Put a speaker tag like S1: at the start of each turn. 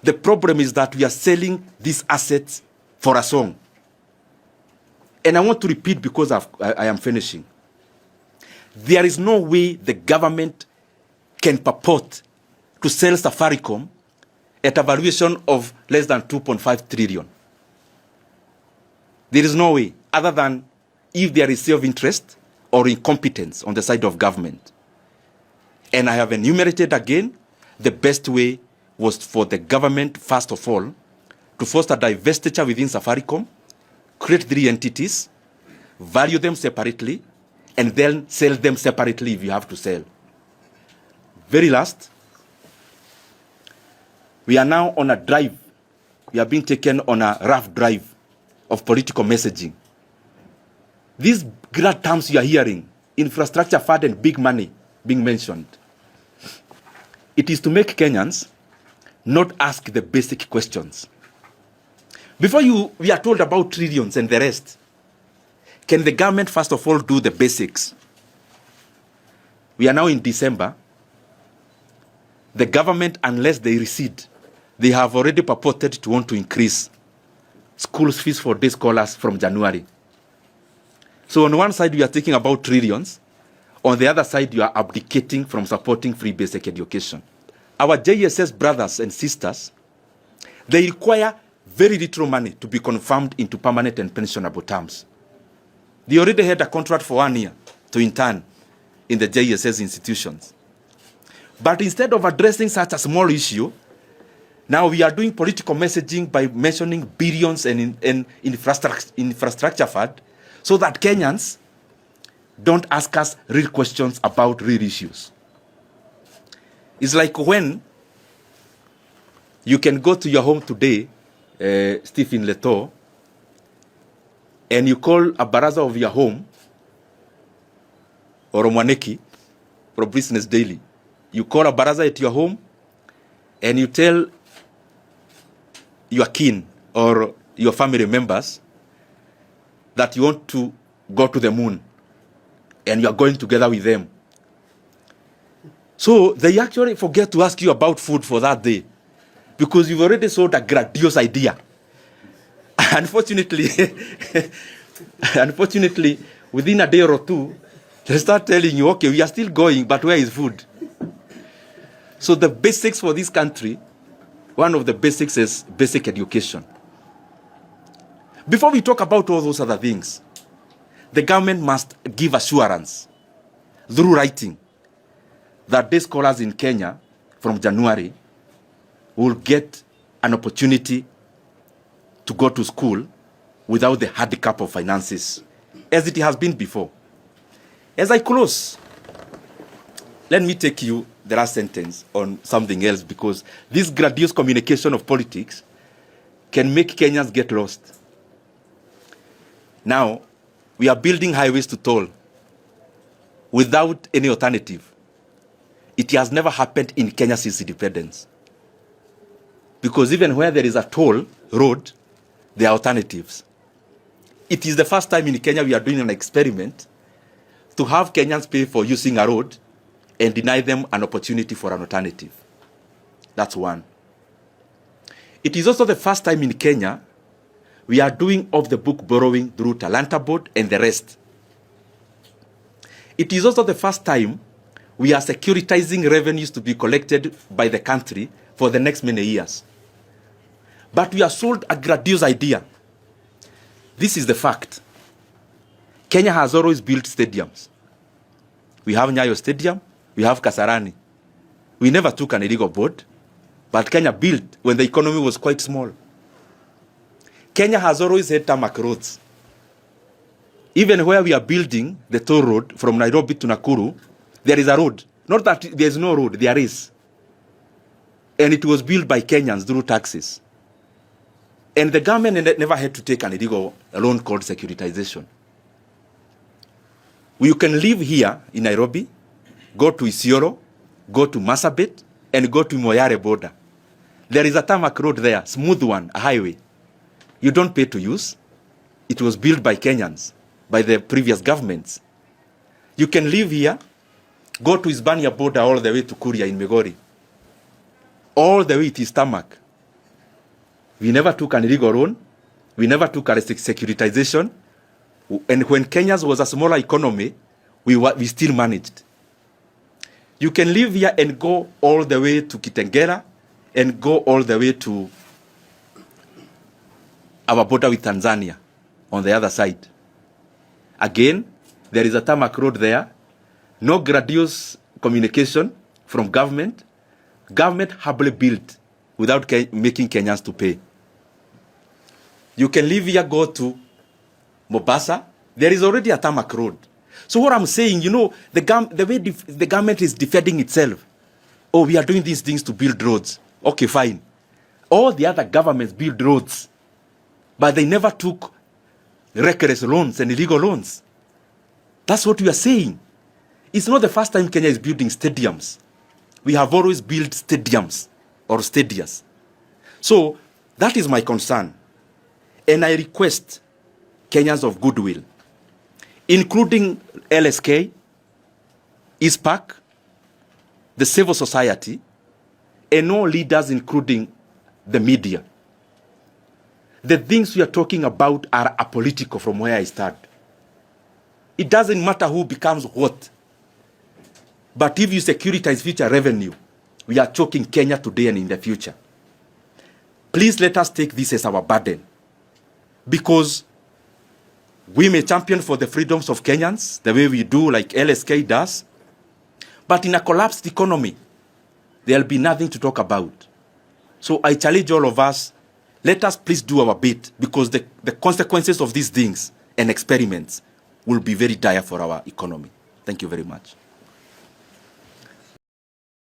S1: The problem is that we are selling these assets for a song. And I want to repeat because I am finishing. There is no way the government can purport to sell Safaricom at a valuation of less than 2.5 trillion. There is no way, other than if there is self-interest or incompetence on the side of government. And I have enumerated again, the best way was for the government, first of all, to foster divestiture within Safaricom, create 3 entities, value them separately, and then sell them separately if you have to sell. Very last, we are now on a drive. We are being taken on a rough drive of political messaging. These grand terms you are hearing, infrastructure fund and big money being mentioned, it is to make Kenyans not ask the basic questions. Before we are told about trillions and the rest, can the government first of all do the basics? We are now in December. The government, unless they recede, they have already purported to want to increase school fees for day scholars from January. So on one side, we are talking about trillions. On the other side, you are abdicating from supporting free basic education. Our JSS brothers and sisters, they require very little money to be confirmed into permanent and pensionable terms. They already had a contract for 1 year to intern in the JSS institutions. But instead of addressing such a small issue, now we are doing political messaging by mentioning billions in infrastructure fund so that Kenyans don't ask us real questions about real issues. It's like when you can go to your home today, Stephen Leto, and you call a baraza of your home, or Mwaneki, for Business Daily. You call a baraza at your home, and you tell your kin or your family members that you want to go to the moon, and you are going together with them. So they actually forget to ask you about food for that day, because you've already sold a grandiose idea. Unfortunately, within a day or two, they start telling you, okay, we are still going, but where is food? So the basics for this country, one of the basics is basic education. Before we talk about all those other things, the government must give assurance through writing that day scholars in Kenya from January will get an opportunity to go to school without the handicap of finances, as it has been before. As I close, let me take you the last sentence on something else, because this grandiose communication of politics can make Kenyans get lost. Now, we are building highways to toll without any alternative. It has never happened in Kenya since independence. Because even where there is a toll road, there are alternatives. It is the first time in Kenya we are doing an experiment to have Kenyans pay for using a road and deny them an opportunity for an alternative. That's one. It is also the first time in Kenya we are doing off-the-book borrowing through Talanta Board and the rest. It is also the first time we are securitizing revenues to be collected by the country for the next many years. But we are sold a grandiose idea. This is the fact. Kenya has always built stadiums. We have Nyoro Stadium, we have Kasarani. We never took an illegal board, but Kenya built when the economy was quite small. Kenya has always had tarmac roads. Even where we are building the toll road from Nairobi to Nakuru, there is a road. Not that there is no road, there is. And it was built by Kenyans through taxes. And the government never had to take an illegal loan called securitization. You can live here in Nairobi, go to Isiolo, go to Marsabit, and go to Moyale border. There is a tarmac road there, smooth one, a highway. You don't pay to use. It was built by Kenyans, by the previous governments. You can live here, go to Hispania border all the way to Kuria in Migori. All the way it is tarmac. We never took an illegal loan. We never took a securitization. And when Kenya was a smaller economy, we still managed. You can live here and go all the way to Kitengela and go all the way to our border with Tanzania on the other side. Again, there is a tarmac road there. No graduous communication from government. Government humbly built without making Kenyans to pay. You can leave here, go to Mombasa. There is already a tarmac road. So what I'm saying, the way the government is defending itself. Oh, we are doing these things to build roads. Okay, fine. All the other governments build roads, but they never took reckless loans and illegal loans. That's what we are saying. It's not the first time Kenya is building stadiums. We have always built stadiums or stadias. So that is my concern. And I request Kenyans of goodwill, including LSK, ISPAC, the civil society, and all leaders, including the media. The things we are talking about are apolitical from where I start. It doesn't matter who becomes what. But if you securitize future revenue, we are choking Kenya today and in the future. Please let us take this as our burden. Because we may champion for the freedoms of Kenyans, the way we do, like LSK does. But in a collapsed economy, there'll be nothing to talk about. So I challenge all of us, let us please do our bit, because the consequences of these things and experiments will be very dire for our economy. Thank you very much.